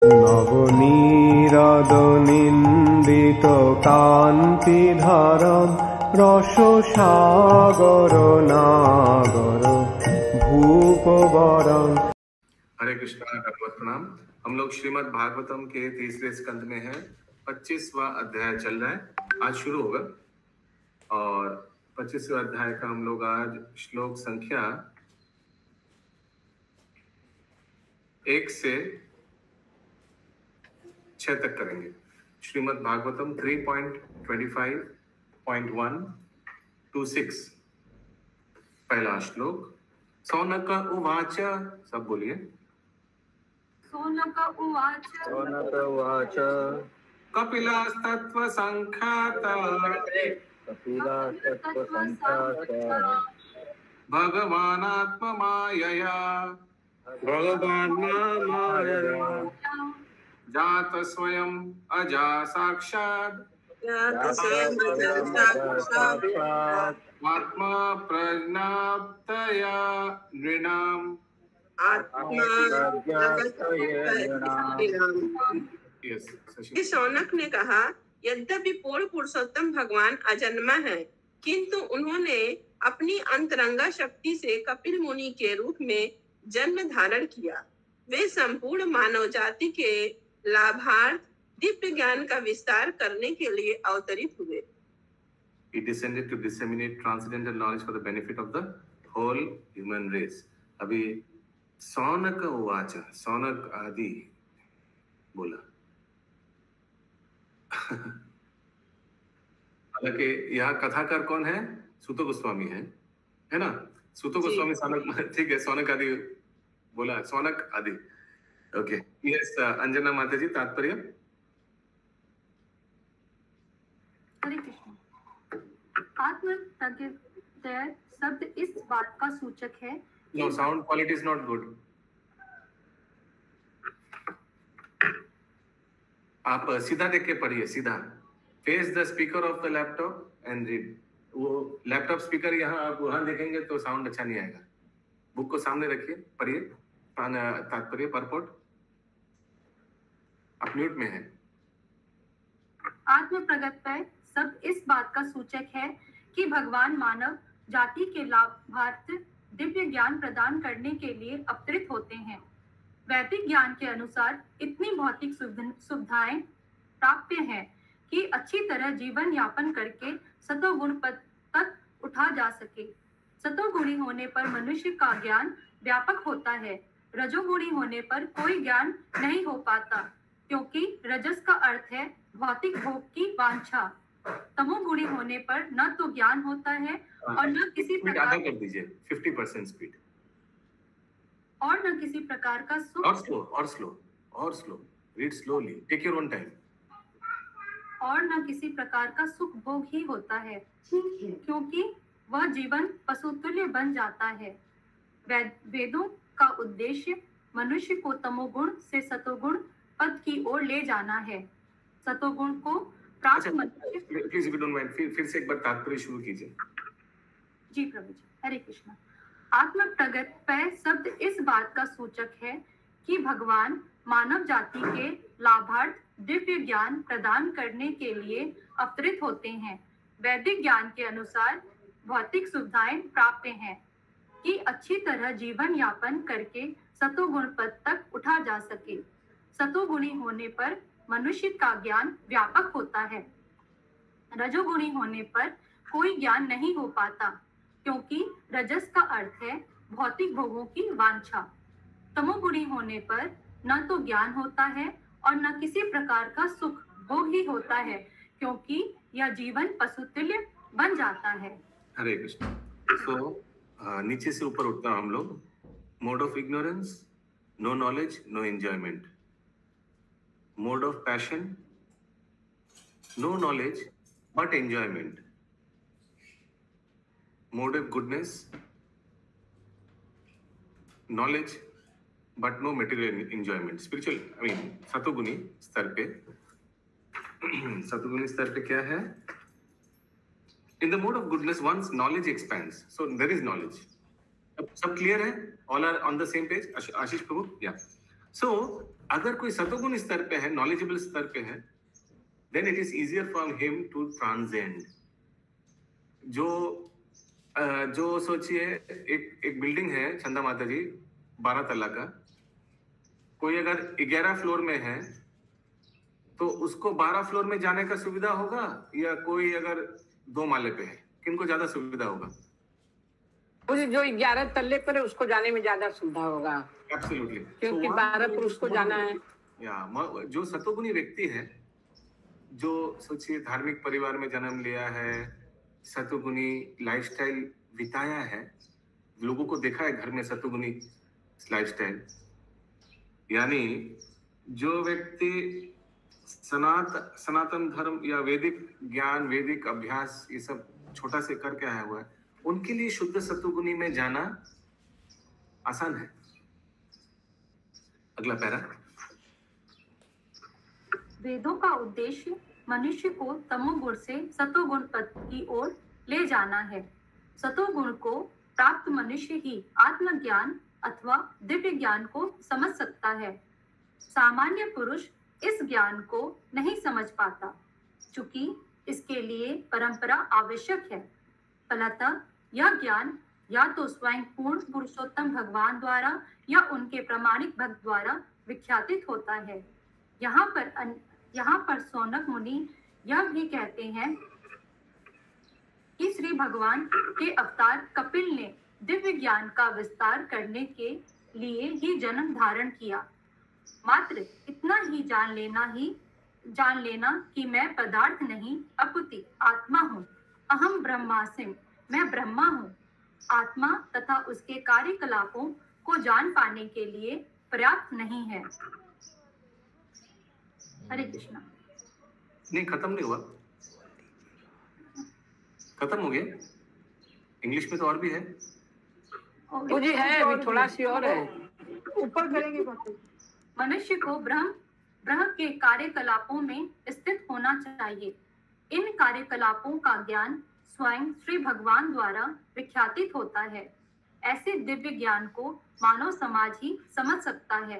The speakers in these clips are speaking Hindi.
নবনীরাদনিন্দিত কান্তিধারম রসসাগর নাগর भूपवरम। हरे कृष्णा, भगवत प्रणाम। हम लोग श्रीमद् भागवतम के तीसरे स्कंद में हैं। 25वां अध्याय चल रहा है, आज शुरू होगा। और 25वें अध्याय का हम लोग आज श्लोक संख्या 1 से 6 तक करेंगे। श्रीमद् भागवतम 3.25.1 to 6। पहला श्लोक। सौनक उवाच, सब बोलिए। सौनक उवाच कपिलास्तत्व संख्यात भगवानात्ममायया जात स्वयं अजा साक्षात् आत्मा प्रज्ञाप्तया नृणाम्। शौनक ने कहा, यद्यपि पूर्ण पुरुषोत्तम भगवान अजन्मा है, किंतु उन्होंने अपनी अंतरंगा शक्ति से कपिल मुनि के रूप में जन्म धारण किया। वे संपूर्ण मानव जाति के लाभार्थ दिव्य ज्ञान का विस्तार करने के लिए अवतरित हुए। He descended to disseminate transcendental knowledge for the benefit of the whole human race. अभी सौनक उवाच, सौनक आदि बोला। हालांकि यहाँ कथाकार कौन है? सूत गोस्वामी है ना? सूत गोस्वामी सौनक, ठीक है। सौनक आदि बोला, सौनक आदि। Okay, yes. अंजना माता जी, तात्पर्य। हरे कृष्ण। आत्म प्रत्यय शब्द इस बात का सूचक है। No, sound quality is not good. आप सीधा देख के पढ़िए, सीधा। Face the speaker of the laptop and read. वो लैपटॉप स्पीकर यहाँ आप वहां देखेंगे तो साउंड अच्छा नहीं आएगा। बुक को सामने रखिए, पढ़िए तात्पर्य, परपोर्ट। आप म्यूट में हैं। आत्म प्रगटय शब्द इस बात का सूचक है कि भगवान मानव जाति के लाभार्थ दिव्य ज्ञान प्रदान करने के लिए अवतरित होते हैं। वैदिक ज्ञान के अनुसार इतनी भौतिक सुविधाएं प्राप्य हैं कि अच्छी तरह जीवन यापन करके सतोगुण पद तक उठा जा सके। सतोगुणी होने पर मनुष्य का ज्ञान व्यापक होता है। रजोगुणी होने पर कोई ज्ञान नहीं हो पाता, क्योंकि रजस का अर्थ है भौतिक भोग की वांछा। तमोगुणी होने पर न तो ज्ञान होता है और न किसी प्रकार, कर दीजिए 50% स्पीड, और न किसी प्रकार का सुख, और slow read slowly, take your own time, और न किसी प्रकार का सुख भोग ही होता है, क्योंकि वह जीवन पशुतुल्य बन जाता है। वेदों का उद्देश्य मनुष्य को तमोगुण से सतोगुण पद की ओर ले जाना है। सतोगुण को प्राप्त मनुष्य, please if you don't mind, फिर से एक बार तात्पर्य शुरू कीजिए। जी प्रभु जी, हरे कृष्ण। आत्म प्रगटय शब्द इस बात का सूचक है कि भगवान मानव जाति के लाभार्थ दिव्य ज्ञान प्रदान करने के लिए अवतरित होते हैं। वैदिक ज्ञान के अनुसार भौतिक सुविधाएं प्राप्य हैं कि अच्छी तरह जीवन यापन करके सतोगुण पद तक उठा जा सके। सतोगुणी होने पर मनुष्य का ज्ञान व्यापक होता है। रजोगुणी होने पर कोई ज्ञान नहीं हो पाता, क्योंकि रजस का अर्थ है भौतिक भोगों की वांछा। तमोगुणी होने पर न तो ज्ञान होता है और न किसी प्रकार का सुख भोग ही होता है, क्योंकि यह जीवन पशुतुल्य बन जाता है। हरे कृष्ण। तो नीचे से ऊपर उठता हम लोग। Mode of ignorance, no knowledge, no enjoyment. Mode of passion, no knowledge but enjoyment. Mode of goodness, knowledge but no material enjoyment. Spiritual सतोगुणी स्तर पे, सतोगुणी स्तर पे क्या है? In the mode of goodness once knowledge expands, so there is knowledge. सब क्लियर है? All are on the same page? Ashish prabhu, yeah. So अगर कोई सतोगुण स्तर पे है, नॉलेजेबल स्तर पे है, then it is easier for him to transcend. जो सोचिए एक बिल्डिंग है चंदा माता जी 12 तल्ला का, कोई अगर 11 फ्लोर में है तो उसको 12 फ्लोर में जाने का सुविधा होगा, या कोई अगर 2 माले पे है, किनको ज्यादा सुविधा होगा? जो 11 तल्ले पर है उसको जाने में ज्यादा सुविधा होगा। एब्सोल्युटली, क्योंकि 12 पर उसको जाना है। या जो सतोगुणी व्यक्ति है, जो सोचिए धार्मिक परिवार में जन्म लिया है, सतोगुणी लाइफस्टाइल बिताया है, लोगों को देखा है घर में सतोगुणी लाइफस्टाइल, यानी जो व्यक्ति सनातन धर्म या वैदिक ज्ञान, वैदिक अभ्यास ये सब छोटा से करके आया हुआ है, उनके लिए शुद्ध सतोगुणी में जाना आसान है। अगला पैरा। वेदों का उद्देश्य मनुष्य को तमोगुण से सतोगुण पद की ओर ले जाना है। सतोगुण को प्राप्त मनुष्य ही आत्मज्ञान अथवा दिव्य ज्ञान को समझ सकता है। सामान्य पुरुष इस ज्ञान को नहीं समझ पाता, चूंकि इसके लिए परंपरा आवश्यक है। फलतः यह ज्ञान या तो स्वयं पूर्ण पुरुषोत्तम भगवान द्वारा या उनके प्रामाणिक भक्त द्वारा विख्यातित होता है। यहाँ पर सौनक मुनि यह भी कहते हैं कि श्री भगवान के अवतार कपिल ने दिव्य ज्ञान का विस्तार करने के लिए ही जन्म धारण किया। मात्र इतना ही जान लेना कि मैं पदार्थ नहीं अपितु आत्मा हूँ। अहम ब्रह्मास्मि, मैं ब्रह्मा हूँ। आत्मा तथा उसके कार्यकलापों को जान पाने के लिए पर्याप्त नहीं है। हरे कृष्णा। नहीं, खत्म नहीं हुआ, खत्म हो गया। इंग्लिश में तो और भी है। मुझे है अभी थोड़ा सी और है, ऊपर करेंगे। मनुष्य को ब्रह्म के कार्यकलापों में स्थित होना चाहिए। इन कार्यकलापों का ज्ञान स्वयं श्री भगवान द्वारा विख्यातित होता है। ऐसे दिव्य ज्ञान को मानव समाज ही समझ सकता है,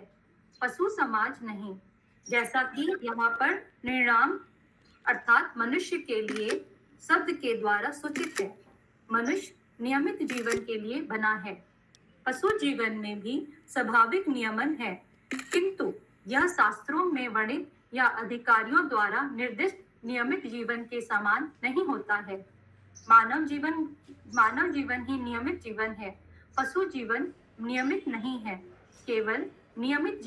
पशु समाज नहीं। जैसा कि यहाँ पर निर्णाम अर्थात मनुष्य के लिए शब्द के द्वारा सूचित है। मनुष्य नियमित जीवन के लिए बना है। पशु जीवन में भी स्वाभाविक नियमन है, किंतु यह शास्त्रों में वर्णित या अधिकारियों द्वारा निर्दिष्ट नियमित जीवन के समान नहीं होता है। मानव जीवन ही नियमित जीवन है। पशु जीवन नियमित नहीं है। केवल नियमित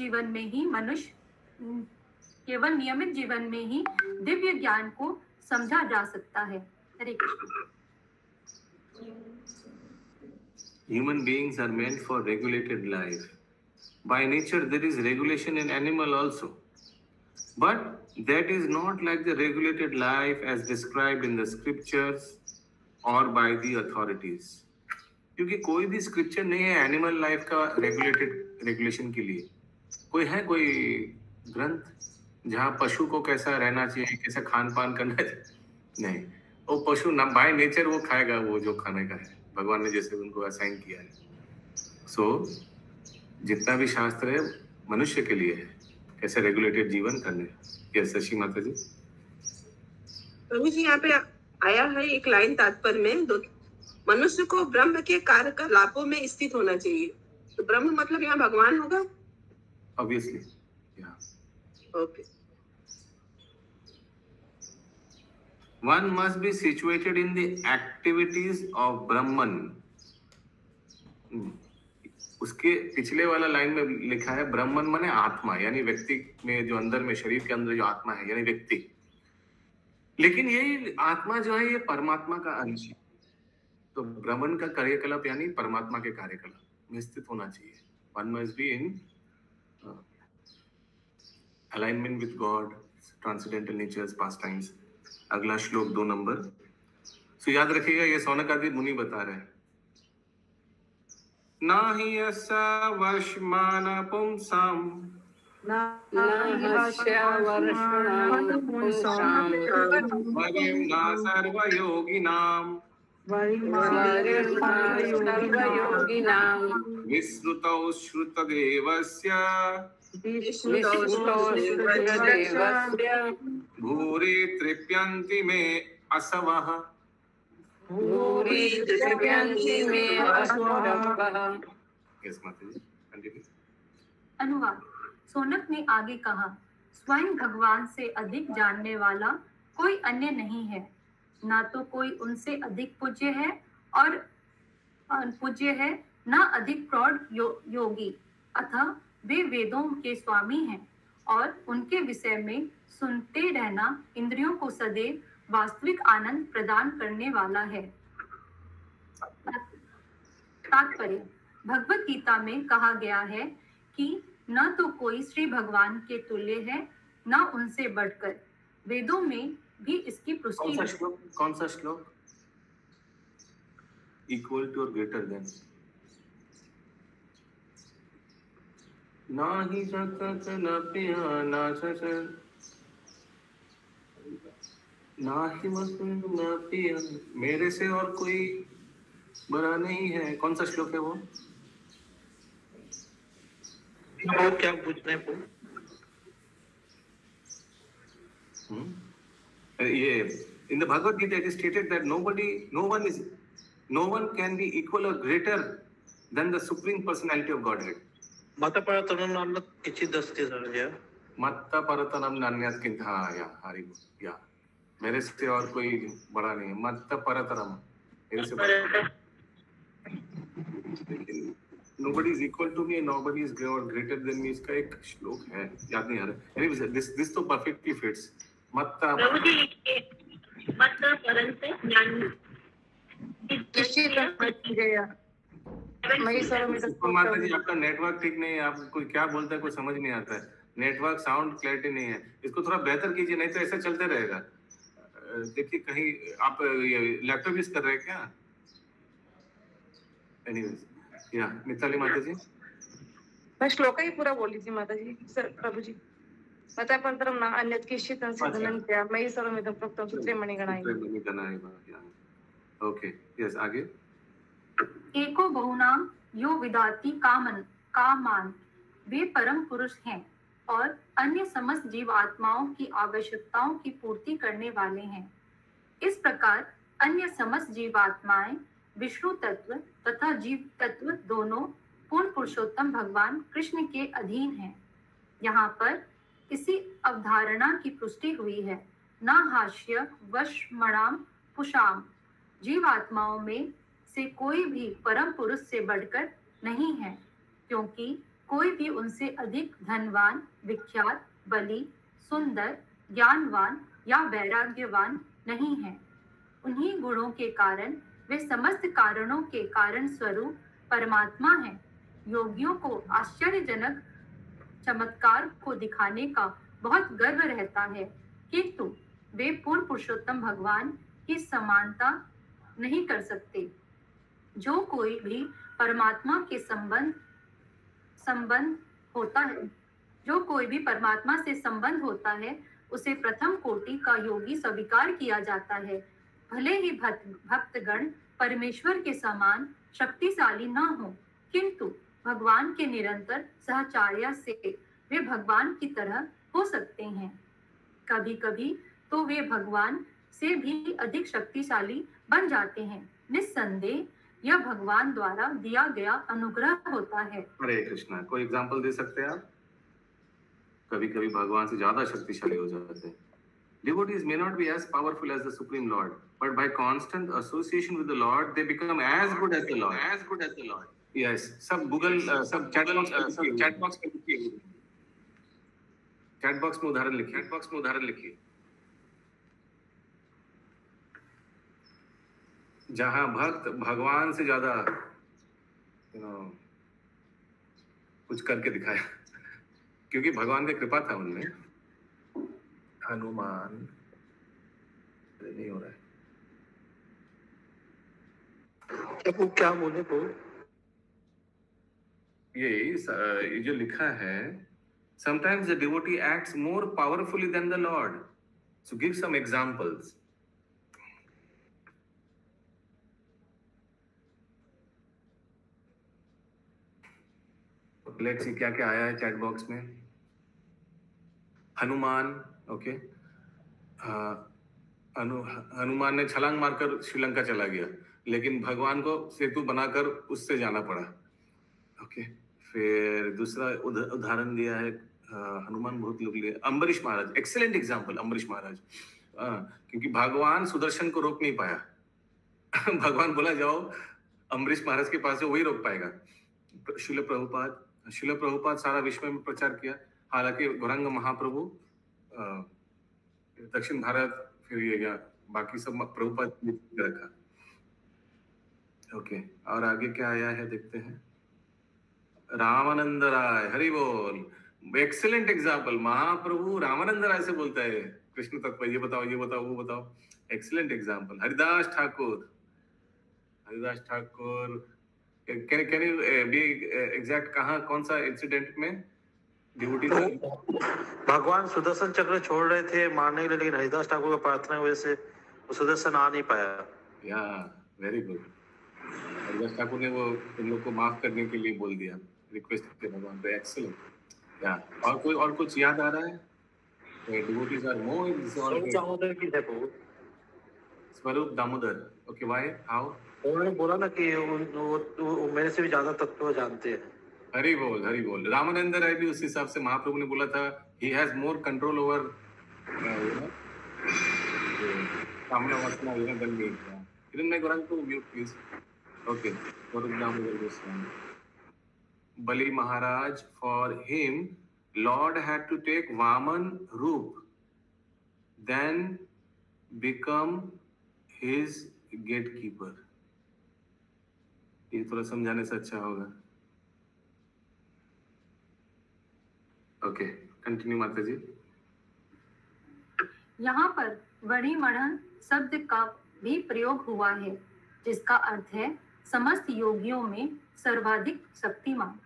जीवन में ही दिव्य ज्ञान को समझा जा सकता है। हरे Krishna. Human beings are meant for regulated life. By nature, there is regulation in animal also. But that is not like the regulated life as described in the scriptures or by the authorities. क्योंकि कोई भी स्क्रिप्चर नहीं है एनिमल लाइफ का रेगुलेशन के लिए। कोई ग्रंथ जहाँ पशु को कैसा रहना चाहिए, कैसा खान पान करना चाहिए? नहीं, वो पशु ना बाय नेचर वो खाएगा वो जो खाने का है, भगवान ने जैसे उनको असाइन किया है। सो जितना भी शास्त्र है मनुष्य के लिए है, कैसे रेगुलेटेड जीवन करने। यस शशि माता जी। प्रभु जी यहाँ पे आया है एक लाइन तात्पर्य में, मनुष्य को ब्रह्म के कार्यकलापों में स्थित होना चाहिए। तो ब्रह्म मतलब यहाँ भगवान होगा obviously. Okay. One must be situated in the activities of Brahman. उसके पिछले वाला लाइन में लिखा है ब्राह्मण माने आत्मा, यानी व्यक्ति में जो अंदर में शरीर के अंदर जो आत्मा है यानी व्यक्ति। लेकिन ये आत्मा जो है ये परमात्मा का अंश है। तो ब्राह्मण का कार्यकलाप यानी परमात्मा के कार्यकलाप में स्थित होना चाहिए। One must be in alignment with God, transcendental natures, pastimes. अगला श्लोक 2 नंबर। सो याद रखिएगा ये सौनक आदि मुनि बता रहे हैं। नाहि यस्य वर्ष्मान पुंसाम वरिं न सर्वयोगिनां विस्मृतौ श्रुतदेवस्य विष्णुतोऽसुरदेवस्य भूरि तृप्यन्ति मे असवः भूरि तृप्यन्ति मे असुरवः। यस माता जी, कंटिन्यू। अनुवाद। सोनक ने आगे कहा, स्वयं भगवान से अधिक जानने वाला कोई अन्य नहीं है, ना तो कोई उनसे अधिक पूज्य है और पूज्य है, ना अधिक प्रौढ़ योगी। अतः वे वेदों के स्वामी हैं और उनके विषय में सुनते रहना इंद्रियों को सदैव वास्तविक आनंद प्रदान करने वाला है। तात्पर्य। भगवत गीता में कहा गया है कि न तो कोई श्री भगवान के तुल्य है, न उनसे बढ़कर। वेदों में भी इसकी पुष्टि है। कौन सा श्लोक? इक्वल टू और ग्रेटर देन। ना ही सतत न पिया ना सचन, ना ही मकुंद न पिया, मेरे से और कोई बड़ा नहीं है। कौन सा श्लोक है वो? क्या पूछ रहे हैं? ये in the Bhagavad Gita it is stated that no one can be equal or greater than the supreme personality of Godhead. माता परतनम नान्यत् किंचित् अस्ति सर्वज्ञ। माता परतनम नान्यत् किंचित्, हाँ या हरि या, मेरे से और कोई बड़ा नहीं है। माता परतनम, मेरे से बड़ा। लेकिन nobody is equal to me and nobody is greater than me, इसका एक श्लोक है, याद नहीं आ रहा। Anyways, this तो perfectly fits। माता माता जी, आपका नेटवर्क ठीक नहीं है, आप कोई क्या बोलता है कोई समझ नहीं आता है, नेटवर्क साउंड क्लैरिटी नहीं है, इसको थोड़ा बेहतर कीजिए, नहीं तो ऐसा चलते रहेगा। देखिए कहीं आप लैपटॉप यूज कर रहे हैं क्या? एनीवेज, या मिताली माता जी। मैं श्लोक ही पूरा बोली थी माता जी। सर प्रभु जी, माता परतरम ना अन्यत् किंचित् संसिद्धनं मयि सर्वमिदं प्रोक्तं सूत्रे मणिगणाय। ओके, यस, आगे। एको बहुनाम यो विदाति कामान, वे परम पुरुष हैं और अन्य समस्त जीव आत्माओं की आवश्यकताओं की पूर्ति करने वाले हैं। इस प्रकार अन्य समस्त जीव आत्माएं विष्णु तत्व तथा जीव तत्व दोनों पूर्ण पुरुषोत्तम भगवान कृष्ण के अधीन हैं। यहाँ पर इसी अवधारणा की पुष्टि हुई है। न हास्य वशमणाम पुषाम, जीव आत्माओं में से कोई भी परम पुरुष से बढ़कर नहीं है, क्योंकि कोई भी उनसे अधिक धनवान, विख्यात, बली, सुंदर, ज्ञानवान या वैराग्यवान नहीं है। उन्हीं गुणों के कारण वे समस्त कारणों के कारण स्वरूप परमात्मा हैं। योगियों को आश्चर्यजनक चमत्कार को दिखाने का बहुत गर्व रहता है, किंतु वे पूर्ण पुरुषोत्तम भगवान की समानता नहीं कर सकते। जो कोई भी परमात्मा के संबंध होता है, जो कोई भी परमात्मा से संबंध होता है, उसे प्रथम कोटि का योगी स्वीकार किया जाता है। भले ही भक्तगण परमेश्वर के समान शक्तिशाली न हो, किंतु भगवान के निरंतर सहचार्य से वे भगवान की तरह हो सकते हैं। कभी कभी तो वे भगवान से भी अधिक शक्तिशाली बन जाते हैं। निस्संदेह यह भगवान द्वारा दिया गया अनुग्रह होता है। हरे कृष्णा। कोई एग्जांपल दे सकते हैं आप? कभी कभी भगवान से ज्यादा शक्तिशाली हो जाते हैं। Devotees may not be as powerful as the Supreme Lord, but by constant association with the Lord, they become as good as the Lord. As good as the Lord. Yes. सब Google, सब chat box में उदाहरण लिखिए। जहाँ भक्त भगवान से ज्यादा कुछ करके दिखाया, क्योंकि भगवान की कृपा था उनमें। हनुमान नहीं हो रहा है, क्या बोले वो? ये जो लिखा है, sometimes the devotee acts more powerfully than the Lord. So give some examples. Let's see क्या क्या आया है चैट बॉक्स में। हनुमान, ओके, हनुमान ने छलांग मारकर श्रीलंका चला गया, लेकिन भगवान को सेतु बनाकर उससे जाना पड़ा। ओके, फिर दूसरा उदाहरण दिया है, हनुमान बहुत लोग लिए, अम्बरीश महाराज, एक्सेलेंट एग्जाम्पल, अम्बरीश महाराज, क्योंकि भगवान सुदर्शन को रोक नहीं पाया। भगवान बोला जाओ अम्बरीश महाराज के पास है, वही रोक पाएगा। शिल प्रभुपाद सारा विश्व में प्रचार किया, हालांकि गौरांग महाप्रभु दक्षिण भारत, फिर ये या बाकी सब प्रभुपाद ने रखा। ओके, और आगे क्या आया है देखते हैं। रामानंद राय, हरि बोल, एक्सेलेंट एग्जाम्पल। महाप्रभु रामानंद राय से बोलता है कृष्ण तत्व, ये बताओ, ये बताओ, वो बताओ, excellent example. Haridas Thakur, can you be exact, कहाँ कौन सा इंसिडेंट में डिवोटी भगवान सुदर्शन चक्र छोड़ रहे थे मारने के लिए, लेकिन हरिदास ठाकुर का प्रार्थना की वजह से वो सुदर्शन आ नहीं पाया। या वेरी गुड, हरिदास ठाकुर ने वो उन लोग को माफ करने के लिए बोल दिया, रिक्वेस्ट करते भगवान पे। एक्सेलेंट। या और कुछ याद आ रहा है? डिवोटीज आर मोर दामोदर की है वो, स्वरूप दामोदर। Okay, why, how? उन्होंने बोला ना कि वो मेरे से भी ज्यादा तत्व जानते हैं। हरि बोल, हरि बोल। रामानंद राय भी उस हिसाब से महाप्रभु ने बोला था, he has more control over कामना वासना than me। Even my Gurang to mute please। Okay, स्वरूप दामोदर गोस्वामी। बलि महाराज, for him Lord had to take Vaman roop, then become his gatekeeper। ये थोड़ा समझाने से अच्छा होगा। ओके, कंटिन्यू माता जी। यहाँ पर वणिमढ़न शब्द का भी प्रयोग हुआ है, जिसका अर्थ है समस्त योगियों में सर्वाधिक शक्तिमान।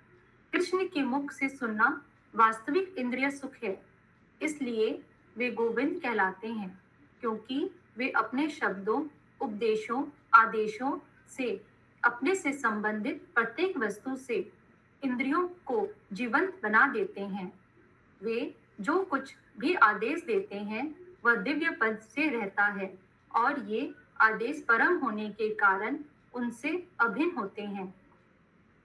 कृष्ण के मुख से सुनना वास्तविक इंद्रिय सुख है, इसलिए वे गोविंद कहलाते हैं, क्योंकि वे अपने शब्दों, उपदेशों, आदेशों से, अपने से संबंधित प्रत्येक वस्तु से इंद्रियों को जीवंत बना देते हैं। वे जो कुछ भी आदेश देते हैं वह दिव्य पद से रहता है, और ये आदेश परम होने के कारण उनसे अभिन्न होते हैं।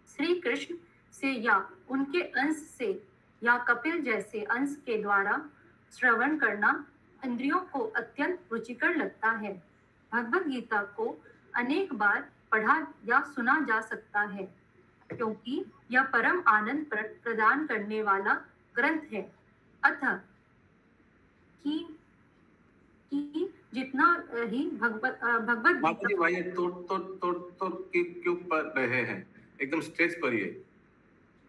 श्री कृष्ण से या उनके अंश से या कपिल जैसे अंश के द्वारा श्रवण करना इंद्रियों को अत्यंत रुचिकर लगता है। भगवद गीता को अनेक बार पढ़ा या सुना जा सकता है, क्योंकि यह परम आनंद प्रदान करने वाला ग्रंथ है। अतः कि जितना ही भगवद गीता तो क्यों पढ़ रहे हैं, एकदम स्ट्रेच पढ़िए।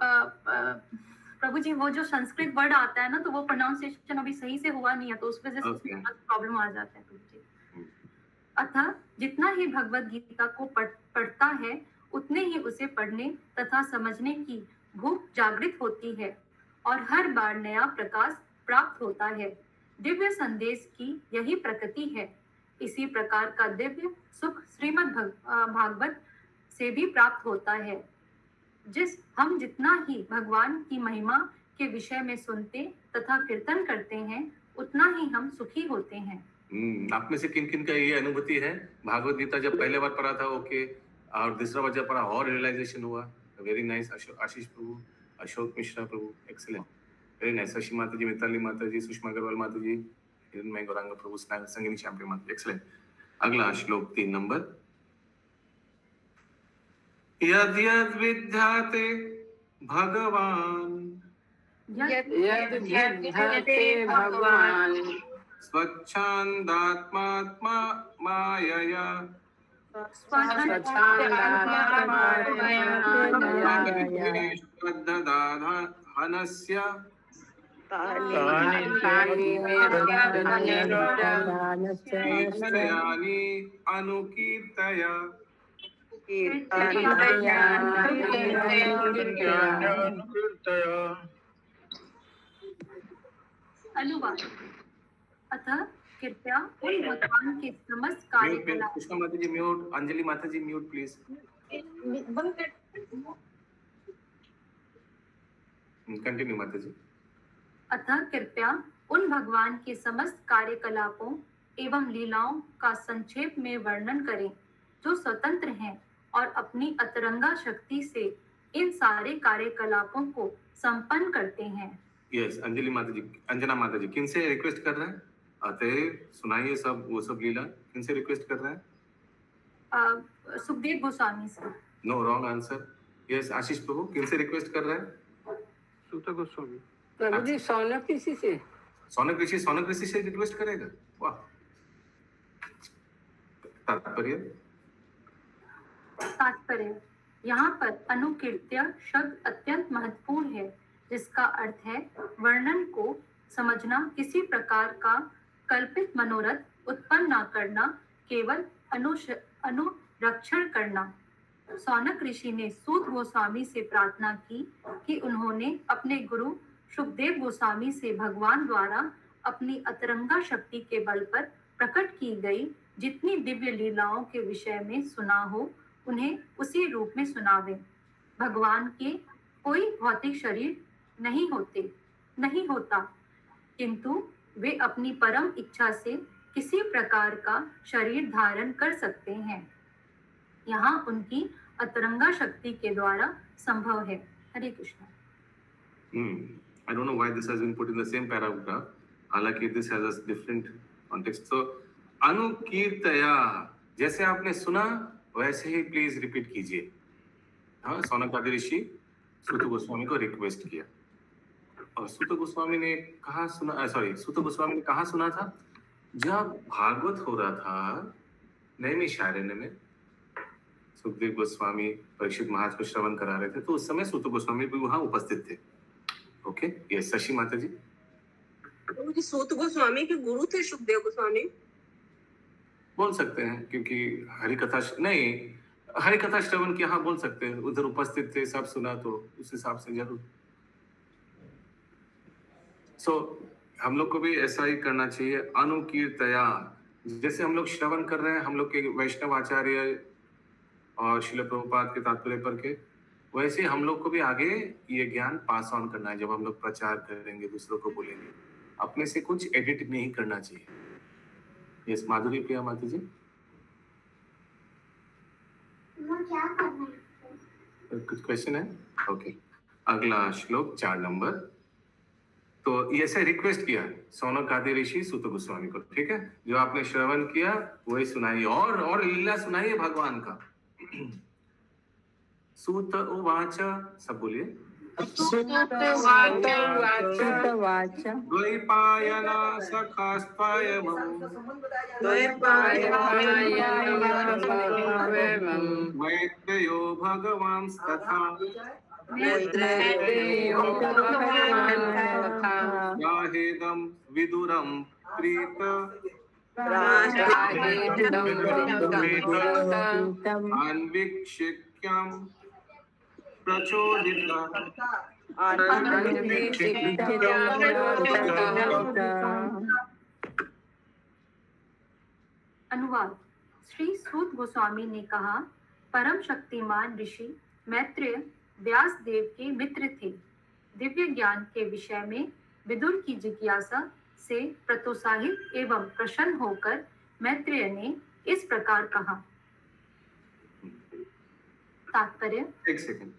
प्रभु जी, वो जो संस्कृत वर्ड आता है ना, तो वो प्रोनाउंसिएशन अभी सही से हुआ नहीं है, तो उस वजह से प्रॉब्लम आ जाता है। प्रभु जी, अतः जितना ही भगवद गीता को पढ़ता है, उतने ही उसे पढ़ने तथा समझने की भूख जागृत होती है, और हर बार नया प्रकाश प्राप्त होता है। दिव्य संदेश की यही प्रकृति है। इसी प्रकार का दिव्य सुख श्रीमद् भागवत से भी प्राप्त होता है। हम जितना ही भगवान की महिमा के विषय में सुनते तथा कीर्तन करते हैं, उतना ही हम सुखी होते हैं। आप में से किन किन का ये अनुभूति है? भागवत गीता जब पहले बार पढ़ा था, ओके, और दूसरा बार जब पढ़ा और रियलाइजेशन हुआ। Very nice. Ashish prabhu, Ashok Mishra prabhu, excellent, very nice. Shashi माता जी, मिताली माता जी, सुषमा अग्रवाल माता जी, हिरण्मय गौरांग प्रभु, संगिनी चैंपियन माता, एक्सीलेंट। अगला श्लोक 3 नंबर। यद यद विद्याते भगवान, यद विद्याते भगवान, स्वच्छंदात्मात्मा मायया, हनस्य अनुकीर्तया अनुवाद। अतः कृपया उन भगवान के समस्त कार्यकलाप। पुष्पा माता जी म्यूट, अंजलि माता जी म्यूट प्लीज। कंटिन्यू माता जी। अतः कृपया उन भगवान के समस्त कार्यकलापों एवं लीलाओं का संक्षेप में वर्णन करें जो स्वतंत्र हैं और अपनी अतरंगा शक्ति से इन सारे कार्यकलापों को संपन्न करते हैं। यस, अंजलि माता जी, अंजना माता जी, किन से रिक्वेस्ट कर रहे हैं? अतः सुनाइए सब वो सब लीला, किन से रिक्वेस्ट कर रहे हैं? सुखदेव गोस्वामी से। No, wrong answer. Yes, Ashish Prabhu, किन से रिक्वेस्ट कर रहे हैं? सूत गोस्वामी। प्रभु जी सौनक ऋषि से। सौनक ऋषि से रिक्वेस्ट करेगा। वाह। तात्पर्य यहाँ पर अनुकीर्त्य शब्द अत्यंत महत्वपूर्ण है, जिसका अर्थ है वर्णन को समझना, किसी प्रकार का कल्पित मनोरथ उत्पन्न न करना, केवल अनुरक्षण करना। सौनक ऋषि ने सूत गोस्वामी से प्रार्थना की कि उन्होंने अपने गुरु सुखदेव गोस्वामी से भगवान द्वारा अपनी अतरंगा शक्ति के बल पर प्रकट की गई जितनी दिव्य लीलाओं के विषय में सुना हो, उन्हें उसी रूप में सुनावे। भगवान के कोई भौतिक शरीर नहीं होता, किंतु वे अपनी परम इच्छा से किसी प्रकार का शरीर धारण कर सकते हैं। यहाँ उनकी अतरंगा शक्ति के द्वारा संभव है। हरे Krishna. I don't know why this has been put in the same paragraph. हालांकि this has a different context. So अनुकीर्तया, जैसे आपने सुना वैसे ही प्लीज रिपीट कीजिए। हाँ, सौनक आदि ऋषि सूत गोस्वामी को रिक्वेस्ट किया और सूत गोस्वामी ने कहा सुना था जब भागवत हो रहा था नैमिषारण्य में। सुखदेव गोस्वामी परीक्षित महाराज को श्रवण करा रहे थे, तो उस समय सूत गोस्वामी भी वहां उपस्थित थे। ओके, ये शशि माता जी। तो सूत गोस्वामी के गुरु थे सुखदेव गोस्वामी, बोल सकते हैं, क्योंकि हरि कथा श्रवण किया, हाँ बोल सकते हैं, उधर उपस्थित थे, सब सुना, तो उस हिसाब से जरूर। हम लोग को भी ऐसा ही करना चाहिए, अनुकीर्तया। जैसे हम लोग श्रवण कर रहे हैं, हम लोग के वैष्णव आचार्य और श्रील प्रभुपाद के तात्पर्य पर के, वैसे हम लोग को भी आगे ये ज्ञान पास ऑन करना है। जब हम लोग प्रचार करेंगे, दूसरों को बोलेंगे, अपने से कुछ एडिट नहीं करना चाहिए। यस, माधुरी प्रिया माता जी। कुछ क्वेश्चन है? ओके, अगला श्लोक 4 नंबर। तो ऐसे रिक्वेस्ट किया सौनक आदि ऋषि सूत गोस्वामी को, ठीक है, जो आपने श्रवण किया वही सुनाइए और लीला सुनाइए भगवान का। सूत उवाच, सब बोलिए। द्वैपायना सखास्त्वयम् मैत्रेयो भगवांस्तथा याहेदं विदुरं प्रीत अन्वीक्षिक्यं प्रचोदिता। अनुवाद। श्री सूत गोस्वामी ने कहा, परम शक्तिमान ऋषि मैत्रेय व्यास देव के मित्र थे। दिव्य ज्ञान के विषय में विदुर की जिज्ञासा से प्रोत्साहित एवं प्रसन्न होकर मैत्रेय ने इस प्रकार कहा। तात्पर्य। एक सेकंड।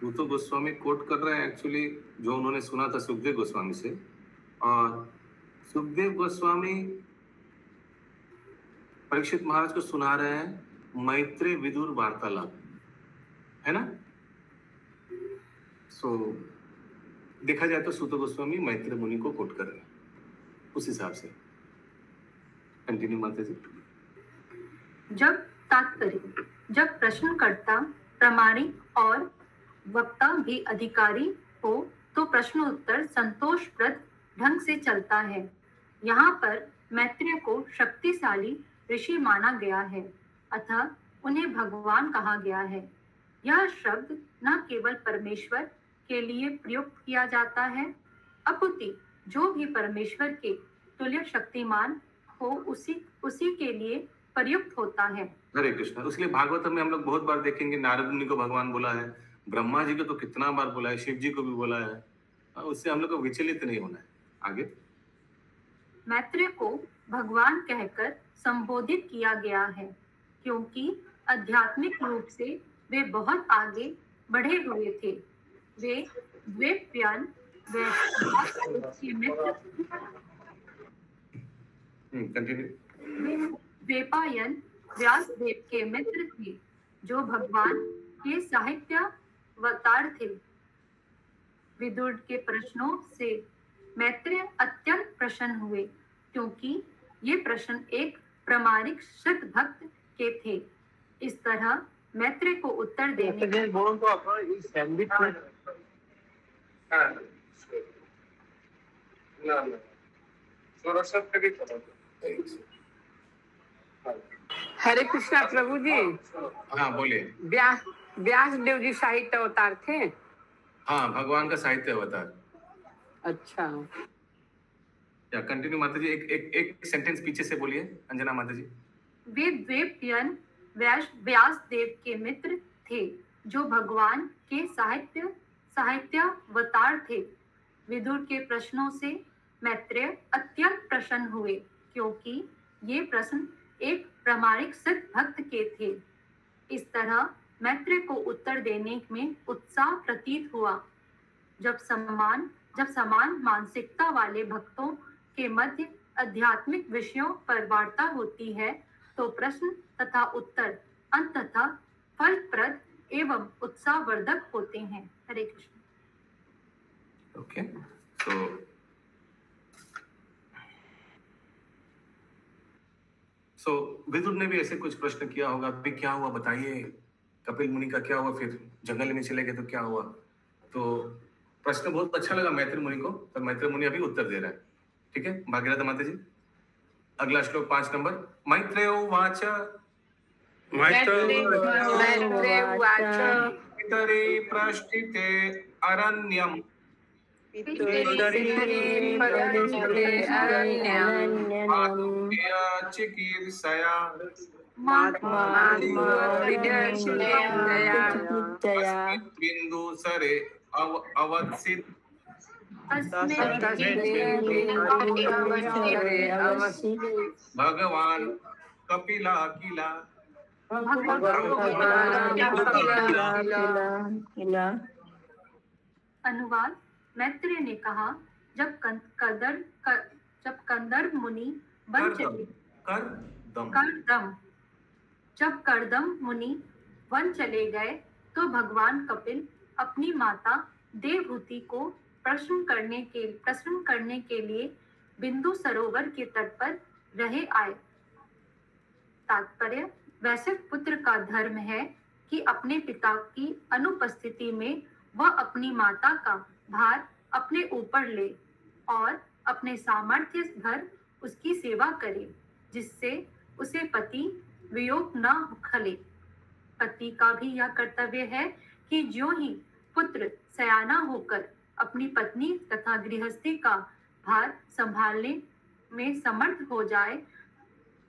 तो गोस्वामी कोट कर रहे हैं एक्चुअली जो उन्होंने सुना था सुखदेव गोस्वामी से, और सुखदेव गोस्वामी परीक्षित महाराज को सुना रहे हैं मैत्रेय विदुर वार्तालाप, है ना। देखा जाए तो सूत गोस्वामी मैत्रेय मुनि को कोट कर रहे हैं उस हिसाब से। कंटिन्यू माता जी। जब प्रश्नकर्ता प्रामाणिक और वक्ता भी अधिकारी हो तो प्रश्न उत्तर संतोषप्रद ढंग से चलता है। यहाँ पर मैत्रेय को शक्तिशाली ऋषि माना गया है, अतः उन्हें भगवान कहा गया है। यह शब्द न केवल परमेश्वर के लिए प्रयुक्त किया जाता है, अपितु जो भी परमेश्वर के तुल्य शक्तिमान हो उसी के लिए प्रयुक्त होता है। हरे कृष्णा। इसलिए भागवतम में हम लोग बहुत बार देखेंगे, नारद मुनि को भगवान बोला है, ब्रह्मा जी को तो कितना बार बोला है, शिव जी को भी बोला है। उससे हम लोग को विचलित नहीं होना है। आगे मैत्रेय को भगवान कहकर संबोधित किया गया है क्योंकि आध्यात्मिक रूप से वे बहुत आगे बढ़े हुए थे। वे द्वैपायन के मित्र द्वैपायन व्यासदेव के मित्र थे जो भगवान के साहित्यावतार थे। विदुर के प्रश्नों से मैत्रेय अत्यंत प्रसन्न हुए क्योंकि ये प्रश्न एक प्रामाणिक शुद्ध भक्त के थे। इस तरह मैत्रेय को उत्तर देने हरे कृष्णा प्रभु जी। हाँ बोलिए। व्यास देव जी साहित्य अवतार थे। हाँ, भगवान का साहित्य अवतार। अच्छा, या कंटिन्यू माता जी। एक सेंटेंस पीछे से बोलिए अंजना माता जी। वे द्वैपायन व्यासदेव के मित्र थे जो भगवान के साहित्यावतार थे। विदुर के प्रश्नों से मैत्रेय अत्यंत प्रसन्न हुए क्योंकि ये प्रश्न एक प्रामाणिक सिद्ध भक्त के थे। इस तरह मैत्रेय को उत्तर देने में उत्साह प्रतीत हुआ। जब समान मानसिकता वाले भक्तों के मध्य आध्यात्मिक विषयों पर वार्ता होती है तो प्रश्न तथा उत्तर अंततः फलप्रद एवं उत्साहवर्धक होते हैं। हरे कृष्ण। ओके, सो विदुर ने भी ऐसे कुछ प्रश्न किया होगा, अभी क्या हुआ बताइए, कपिल मुनि का क्या हुआ, फिर जंगल में चले गए तो क्या हुआ। तो प्रश्न बहुत अच्छा लगा मैत्रेय मुनि को, तो मैत्रेय मुनि अभी उत्तर दे रहा है। ठीक है, भागीरथ माता जी अगला श्लोक 5 नंबर। मैत्रेय उवाच पितरे प्रष्ठिते अरण्यम् चिकीर्षया बिन्दुसरे अवस्थित भगवान कपिला किला। अनुवाद। मैत्रेय ने कहा, जब कंदर्प मुनि वन चले गए तो भगवान कपिल अपनी माता देवहूति को प्रश्न करने के लिए बिंदु सरोवर के तट पर रहे आए। तात्पर्य, वैसे पुत्र का धर्म है कि अपने पिता की अनुपस्थिति में वह अपनी माता का भार अपने ऊपर ले और अपने सामर्थ्य भर उसकी सेवा करे, जिससे उसे पति वियोग न खले। पति का भी यह कर्तव्य है कि ज्यों ही पुत्र सयाना होकर अपनी पत्नी तथा गृहस्थी का भार संभालने में समर्थ हो जाए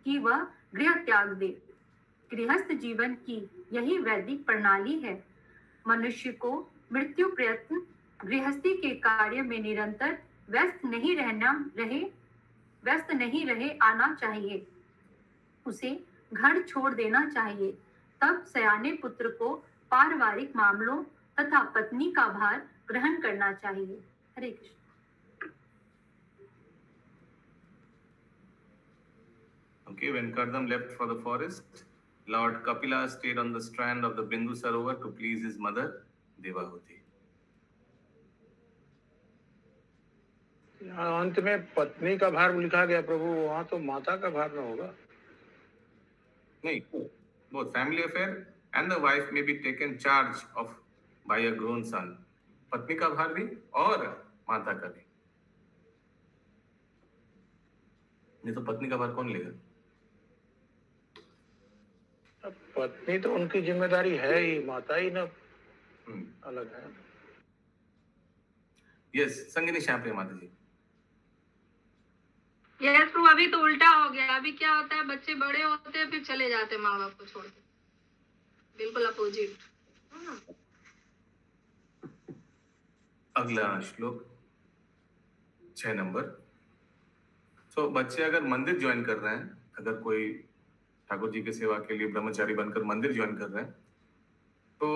कि वह गृह त्याग दे। गृहस्थ जीवन की यही वैदिक प्रणाली है। मनुष्य को मृत्यु प्रयत्न गृहस्थी के कार्य में निरंतर व्यस्त नहीं रहे आना चाहिए। उसे घर छोड़ देना चाहिए। तब सयाने पुत्र को पारिवारिक मामलों तथा पत्नी का भार ग्रहण करना चाहिए। हरे Krishna. Okay, when Kardam left for the forest, Lord Kapila stayed on the strand of the Bindu Sarovar to please his mother, Devahuti. अंत में पत्नी का भार लिखा गया प्रभु, वहाँ तो माता का भार न होगा। नहीं, both family affair and the wife may be taken charge of by a grown son. पत्नी का भार भी और माता का भी। नहीं तो पत्नी का भार कौन लेगा? पत्नी तो उनकी जिम्मेदारी है ही, माता ही ना अलग है। यस, संगिनी श्याम प्रिया माता जी। यस प्रभु, अभी तो उल्टा हो गया। अभी क्या होता है, बच्चे बड़े होते हैं फिर चले जाते हैं माँ बाप को छोड़ के, बिल्कुल अपोजिट। अगला श्लोक 6 नंबर। तो बच्चे अगर मंदिर ज्वाइन कर रहे हैं, अगर कोई ठाकुर जी की सेवा के लिए ब्रह्मचारी बनकर मंदिर ज्वाइन कर रहे हैं, तो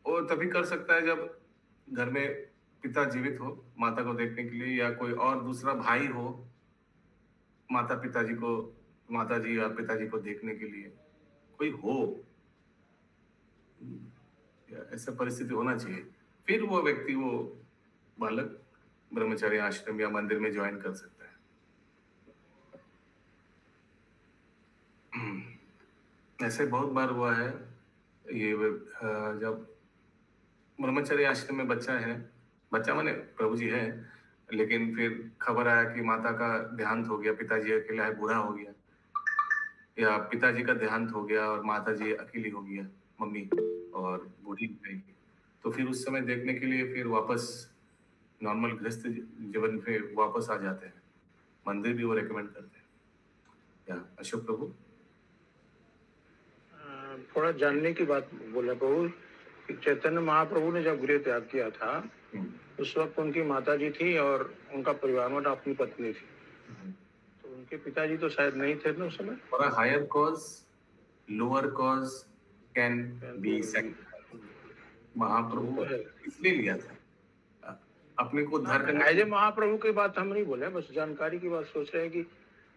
वो तभी कर सकता है जब घर में पिता जीवित हो माता को देखने के लिए, या कोई और दूसरा भाई हो माता जी या पिताजी को देखने के लिए कोई हो। ऐसा परिस्थिति होना चाहिए, फिर वो व्यक्ति, वो बालक ब्रह्मचारी आश्रम या मंदिर में ज्वाइन कर सकता है। ऐसे बहुत बार हुआ है ये, जब ब्रह्मचारी आश्रम में बच्चा माने प्रभु जी है, लेकिन फिर खबर आया कि माता का देहांत हो गया, पिताजी अकेला है, बूढ़ा हो गया, या पिताजी का देहांत हो गया और माता जी अकेली हो गया, मम्मी और बूढ़ी हो गई, तो फिर उस समय देखने के लिए फिर वापस नॉर्मल गृहस्थ जीवन पे वापस आ जाते हैं। मंदिर भी वो रेकमेंड करते हैं। या अशोक प्रभु थोड़ा जानने की बात बोला प्रभु, चैतन्य महाप्रभु ने जब गृह त्याग किया था उस वक्त उनकी माता जी थी और उनका परिवार में अपनी पत्नी थी, तो उनके पिताजी तो शायद नहीं थे ना उस समय। For a higher cause lower cause can be sacrifice. Mahaprabhu इसलिए लिया था अपने को उद्धार करने। एज ए महाप्रभु की बात हम नहीं बोले, बस जानकारी की बात सोच रहे हैं कि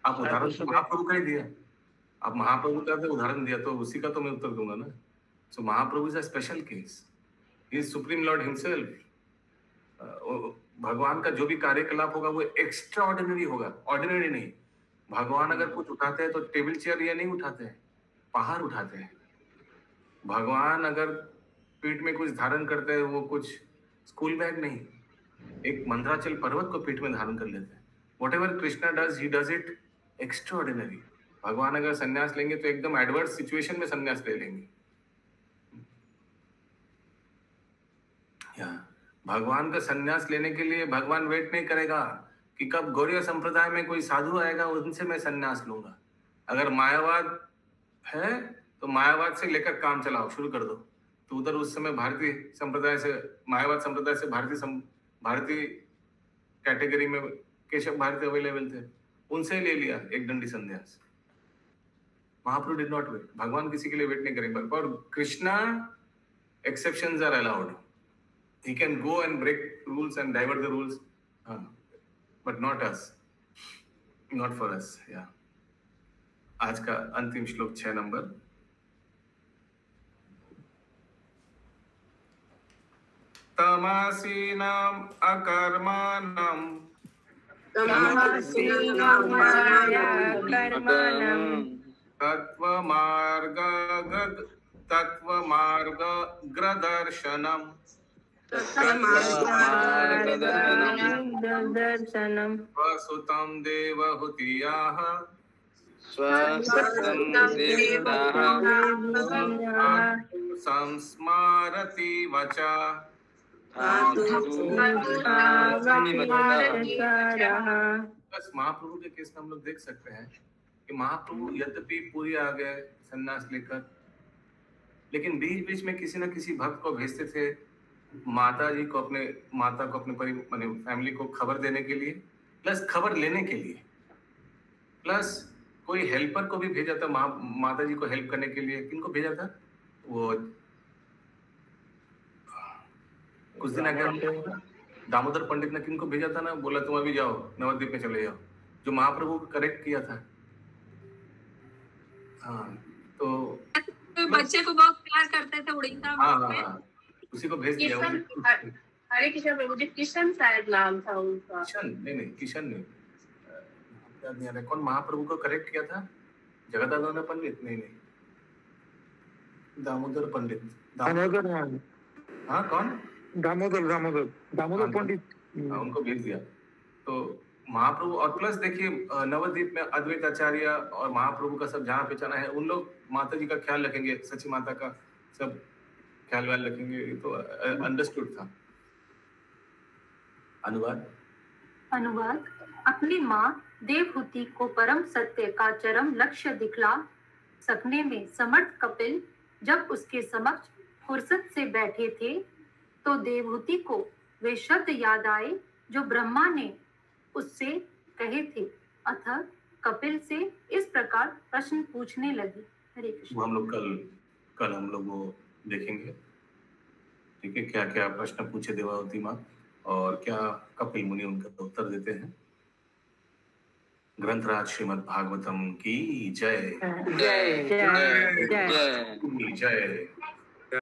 आप उदाहरण तो महाप्रभु का ही दिया, आप महाप्रभु का उदाहरण दिया तो उसी का तो मैं उत्तर दूंगा ना। So Mahaprabhu is a special case, he is supreme lord himself. भगवान का जो भी कार्यकलाप होगा वो एक्स्ट्रा ऑर्डिनरी होगा, ऑर्डिनरी नहीं। भगवान अगर कुछ उठाते हैं तो टेबल चेयर ये नहीं उठाते हैं, पहाड़ उठाते हैं। भगवान अगर पीठ में कुछ धारण करते हैं वो कुछ स्कूल बैग नहीं, एक मंदराचल पर्वत को पीठ में धारण कर लेते हैं। What ever Krishna does, he does it extra ordinary. भगवान अगर संन्यास लेंगे तो एकदम एडवर्स सिचुएशन में संन्यास ले लेंगे। भगवान का संन्यास लेने के लिए भगवान वेट नहीं करेगा कि कब गौड़ीय संप्रदाय में कोई साधु आएगा उनसे मैं संन्यास लूंगा। अगर मायावाद है तो मायावाद से लेकर काम चलाओ शुरू कर दो। तो उधर उस समय भारतीय संप्रदाय से, मायावाद संप्रदाय से भारतीय कैटेगरी में केशव भारती अवेलेबल थे, उनसे ले लिया एक दंडी संन्यास। महाप्रभु डिड नॉट वेट, भगवान किसी के लिए वेट नहीं करेंगे। For Krishna exceptions are allowed, he can go and break rules and divert the rules, but not us, not for us. Yeah. आज का अंतिम श्लोक 6 नंबर। तमासीनाम अकर्माणम तत्वमार्गग्रदर्शनम स्वसुतं देवहूत्याः संस्मारति वचा। महाप्रभु के केस में हम लोग देख सकते हैं कि महाप्रभु यद्यपि पूरी आ गए संन्यास लेकर, लेकिन बीच बीच में किसी न किसी भक्त को भेजते थे माता को अपने फैमिली को खबर देने के लिए, प्लस खबर लेने के लिए, प्लस कोई हेल्पर को भी भेजा था माता जी को हेल्प करने के लिए। किनको भेजा था? वो कुछ दिन आगे दामोदर पंडित ने किनको भेजा था ना, बोला तुम अभी जाओ नवद्वीप में चले जाओ, जो महाप्रभु को करेक्ट किया था। हाँ, तो बच्चे को बहुत प्यार करते थे उड़ीसा में, उसी को भेज दिया। हरे कृष्ण प्रभु जी, किशन शायद नाम था उनका। नहीं किशन नहीं, याद नहीं आ रहा कौन महाप्रभु को करेक्ट किया था। जगदानंद पंडित? नहीं, दामोदर पंडित। हाँ, कौन? दामोदर पंडित। उनको भेज दिया। तो महाप्रभु, और प्लस देखिए नवद्वीप में अद्वैत आचार्य और महाप्रभु का सब जाना पहचाना है, उन लोग माता जी का ख्याल रखेंगे, सची माता का सब ख्याल वाल रखेंगे, ये तो अंडरस्टूड था। अनुवाद अपनी माँ देवहूति को परम सत्य का चरम लक्ष्य दिखला सकने में समर्थ कपिल जब उसके समक्ष फुर्सत से बैठे थे तो देवहूति को वे शब्द याद आए जो ब्रह्मा ने उससे कहे थे। अतः कपिल से इस प्रकार प्रश्न पूछने लगी। हरे कृष्ण। वो हम लोग कल हम लोग वो देखेंगे, ठीक है, क्या क्या प्रश्न पूछे देवावती माँ और क्या कपिल मुनि उनका उत्तर देते हैं। ग्रंथराज श्रीमद् भागवतम की जय। जय जय जय जय।